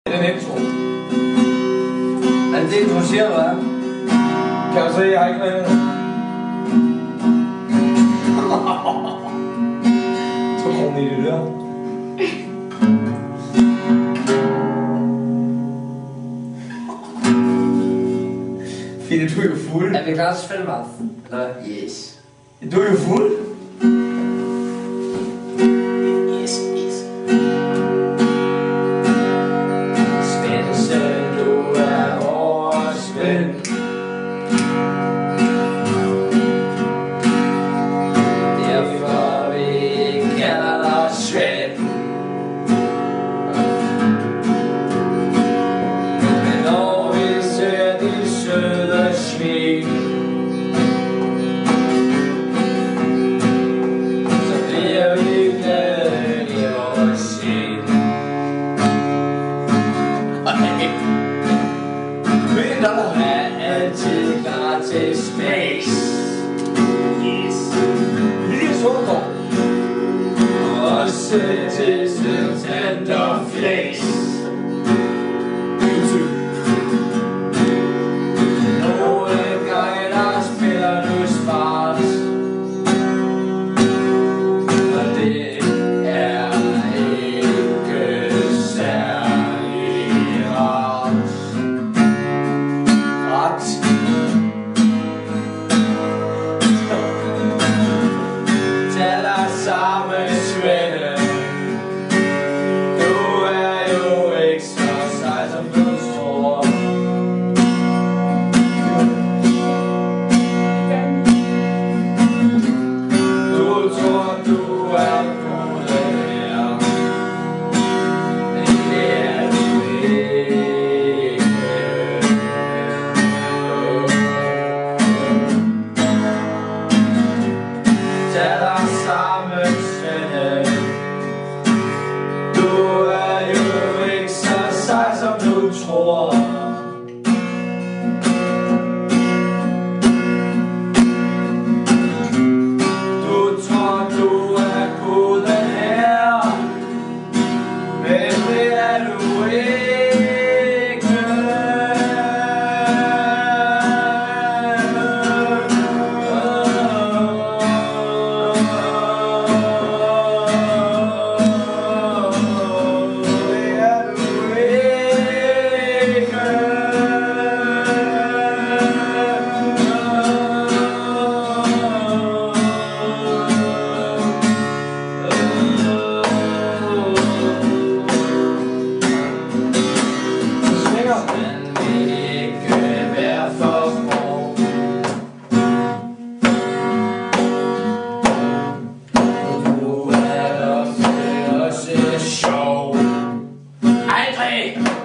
Den intro. Er det det, du siger, hvad? Kan du se, jeg har ikke noget? Så kommer I det der. Fint, du er jo fuld. Er vi klar til spilmad? Eller? Yes. Du er jo fuld. Yes. Svendsen, du er vores ven. Derfor vi kalder dig Svend. Men når vi ser de søde smil, så bliver vi glade i vores sind. Vinter er altid klar til space. Yes. Lige så også til sent og flæs. Nogle gange der spiller du smart, og det er ikke særlig rart. Tag dig sammen, Svende. Du er jo ikke så sej, som du tror. Du tror, du er god her, men det er du ikke. Tag dig sammen, Svende. Du er jo ikke så sej, som du tror. Du tror, du er god her, men det er du ikke. Aldrig!